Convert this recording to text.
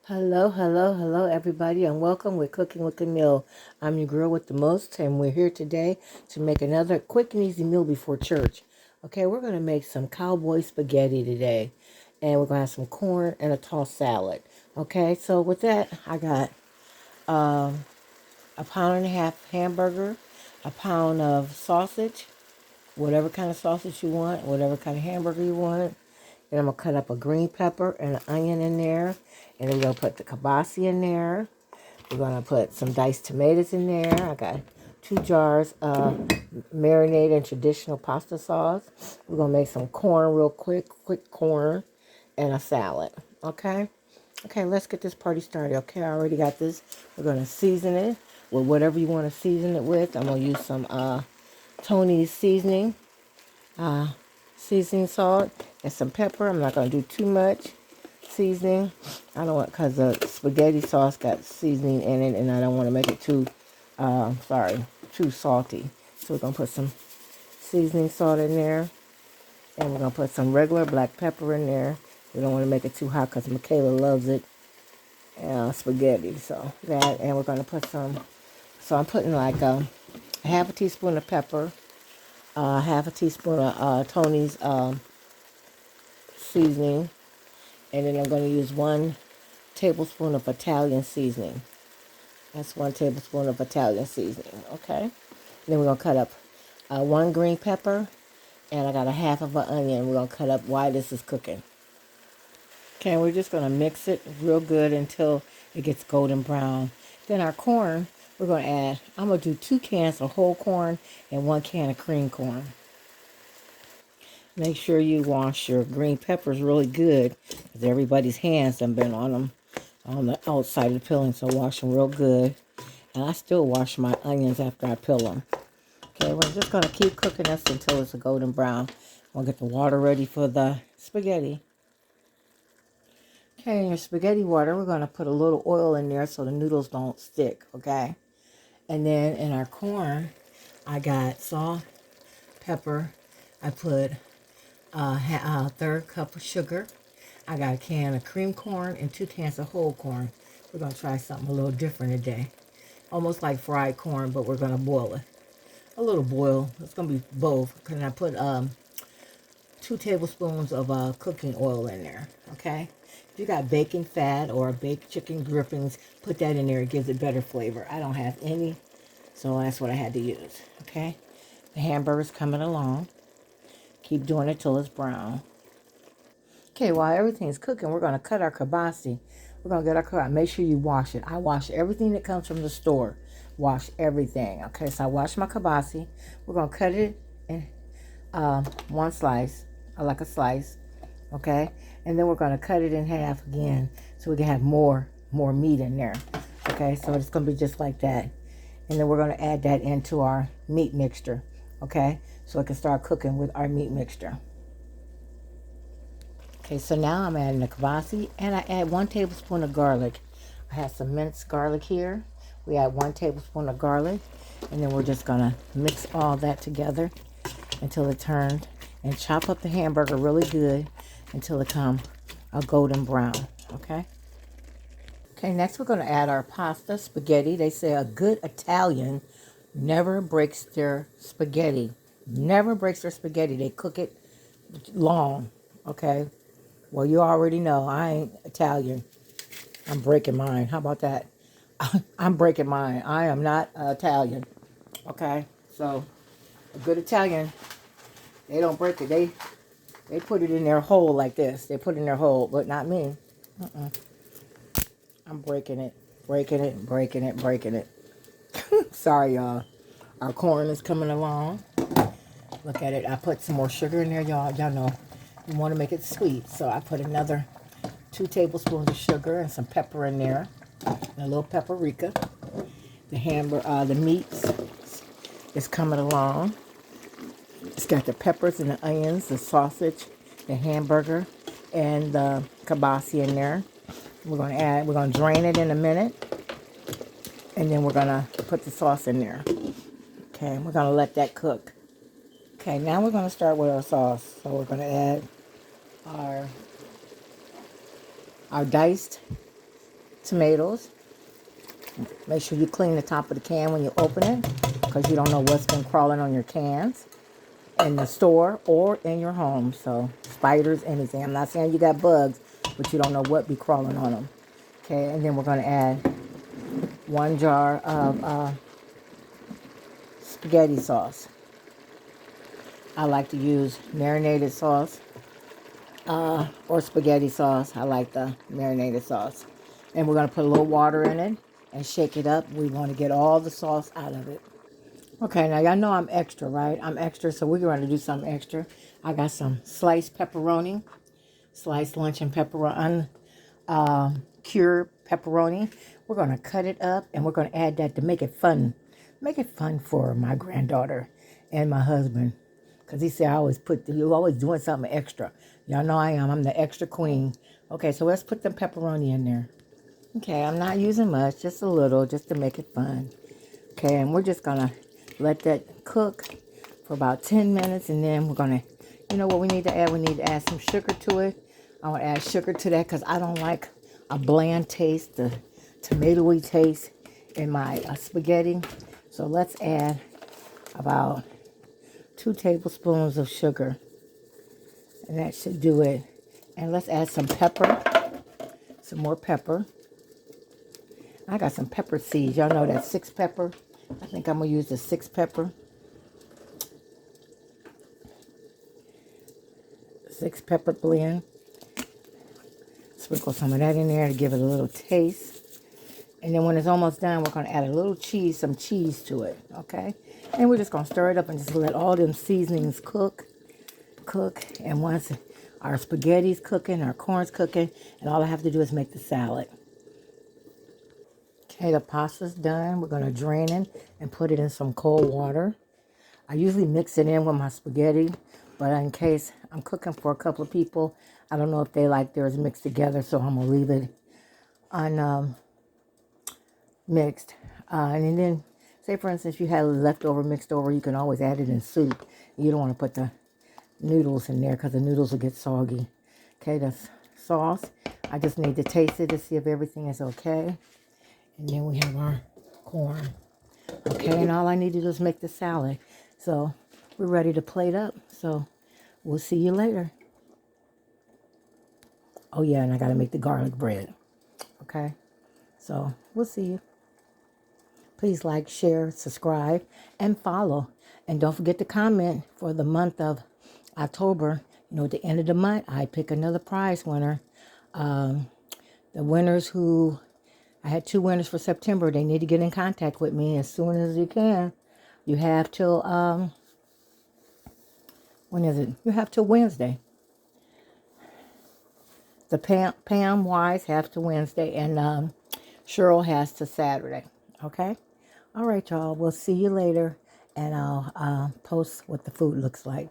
Hello, hello, hello, everybody, and welcome with Cooking with Camille. I'm your girl with the most, and we're here today to make another quick and easy meal before church. Okay, we're going to make some cowboy spaghetti today, and we're going to have some corn and a tossed salad. Okay, so with that, I got a pound and a half hamburger, a pound of sausage, whatever kind of sausage you want, whatever kind of hamburger you want. Then I'm going to cut up a green pepper and an onion in there. And then we're going to put the kielbasa in there. We're going to put some diced tomatoes in there. I got 2 jars of marinated and traditional pasta sauce. We're going to make some corn real quick corn and a salad. Okay? Okay, let's get this party started. Okay, I already got this. We're going to season it with whatever you want to season it with. I'm going to use some Tony's seasoning salt and some pepper. I'm not going to do too much seasoning. I don't want, because the spaghetti sauce got seasoning in it, and I don't want to make it too salty. So we're going to put some seasoning salt in there, and we're going to put some regular black pepper in there. We don't want to make it too hot because Michaela loves it, spaghetti. So that, and we're going to put so I'm putting like a half a teaspoon of pepper, half a teaspoon of Tony's seasoning, and then I'm going to use 1 tablespoon of Italian seasoning. That's 1 tablespoon of Italian seasoning, okay? And then we're going to cut up 1 green pepper, and I got a half of an onion. We're going to cut up while this is cooking. Okay, we're just going to mix it real good until it gets golden brown. Then our corn, we're going to add, I'm going to do 2 cans of whole corn and 1 can of cream corn. Make sure you wash your green peppers really good, because everybody's hands have been on them on the outside of the peeling, so wash them real good. And I still wash my onions after I peel them. Okay, we're just going to keep cooking this until it's a golden brown. We'll get the water ready for the spaghetti. Okay, in your spaghetti water, we're going to put a little oil in there so the noodles don't stick, okay? And then in our corn, I got salt, pepper. I put a third cup of sugar. I got a can of cream corn and 2 cans of whole corn. We're going to try something a little different today. Almost like fried corn, but we're going to boil it. A little boil. It's going to be both. And I put 2 tablespoons of cooking oil in there, okay? If you got bacon fat or baked chicken drippings, put that in there. It gives it better flavor. I don't have any, so that's what I had to use, okay? The hamburger's coming along. Keep doing it till it's brown. Okay, while everything's cooking, we're going to cut our kielbasa. We're going to get our kielbasa. Make sure you wash it. I wash everything that comes from the store. Wash everything. Okay, so I wash my kielbasa. We're going to cut it in one slice, like a slice. Okay, and then we're going to cut it in half again so we can have more meat in there. Okay, so it's going to be just like that. And then we're going to add that into our meat mixture. Okay, so it can start cooking with our meat mixture. Okay, so now I'm adding the kielbasa, and I add 1 tablespoon of garlic. I have some minced garlic here. We add 1 tablespoon of garlic, and then we're just gonna mix all that together until it turns, and chop up the hamburger really good until it comes a golden brown, okay? Okay, next we're gonna add our pasta, spaghetti. They say a good Italian never breaks their spaghetti. Never breaks their spaghetti. They cook it long, okay? Well, you already know I ain't Italian. I'm breaking mine. How about that? I'm breaking mine. I am not Italian. Okay? So, a good Italian, they don't break it. They put it in their hole like this. They put it in their hole, but not me. I'm breaking it. Breaking it, breaking it, breaking it. Sorry, y'all. Our corn is coming along. Look at it. I put some more sugar in there, y'all. Y'all know you want to make it sweet. So I put another 2 tablespoons of sugar and some pepper in there. And a little paprika. The meat is coming along. It's got the peppers and the onions, the sausage, the hamburger, and the kielbasa in there. We're going to drain it in a minute. And then we're going to put the sauce in there. Okay, we're going to let that cook. Okay, now we're going to start with our sauce. So we're going to add our diced tomatoes. Make sure you clean the top of the can when you open it, because you don't know what's been crawling on your cans in the store or in your home. So spiders, anything. I'm not saying you got bugs, but you don't know what be crawling on them. Okay, and then we're going to add 1 jar of spaghetti sauce. I like to use marinated sauce or spaghetti sauce. I like the marinated sauce. And we're going to put a little water in it and shake it up. We want to get all the sauce out of it. Okay, now y'all know I'm extra, right? I'm extra, so we're going to do something extra. I got some sliced pepperoni, sliced luncheon pepperoni, cured pepperoni. We're going to cut it up, and we're going to add that to make it fun. Make it fun for my granddaughter and my husband, because he said you always doing something extra. Y'all know I am. I'm the extra queen. Okay, so let's put the pepperoni in there. Okay, I'm not using much, just a little, just to make it fun. Okay, and we're just going to let that cook for about 10 minutes, and then we're going to, you know what we need to add? We need to add some sugar to it. I want to add sugar to that because I don't like a bland taste, the tomatoey taste in my spaghetti. So let's add about 2 tablespoons of sugar, and that should do it. And let's add some pepper, some more pepper. I got some pepper seeds. Y'all know that 6 pepper. I think I'm going to use the 6 pepper. 6 pepper blend. Sprinkle some of that in there to give it a little taste. And then when it's almost done, we're going to add a little cheese, some cheese to it, okay? And we're just going to stir it up and just let all them seasonings cook. And once our spaghetti's cooking, our corn's cooking, and all I have to do is make the salad. Okay, the pasta's done. We're going to drain it and put it in some cold water. I usually mix it in with my spaghetti, but in case I'm cooking for a couple of people, I don't know if they like theirs mixed together, so I'm going to leave it mixed. And then, say for instance, you had leftover mixed over, you can always add it in soup. You don't want to put the noodles in there because the noodles will get soggy. Okay, the sauce, I just need to taste it to see if everything is okay. And then we have our corn. Okay, and all I need to do is make the salad. So we're ready to plate up. So we'll see you later. Oh yeah, and I got to make the garlic bread. Okay, so we'll see you. Please like, share, subscribe, and follow. And don't forget to comment for the month of October. You know, at the end of the month, I pick another prize winner. The winners who... I had 2 winners for September. They need to get in contact with me as soon as you can. You have till, when is it? You have till Wednesday. The Pam Wise has to Wednesday, and Cheryl has to Saturday. Okay? All right, y'all. We'll see you later, and I'll post what the food looks like.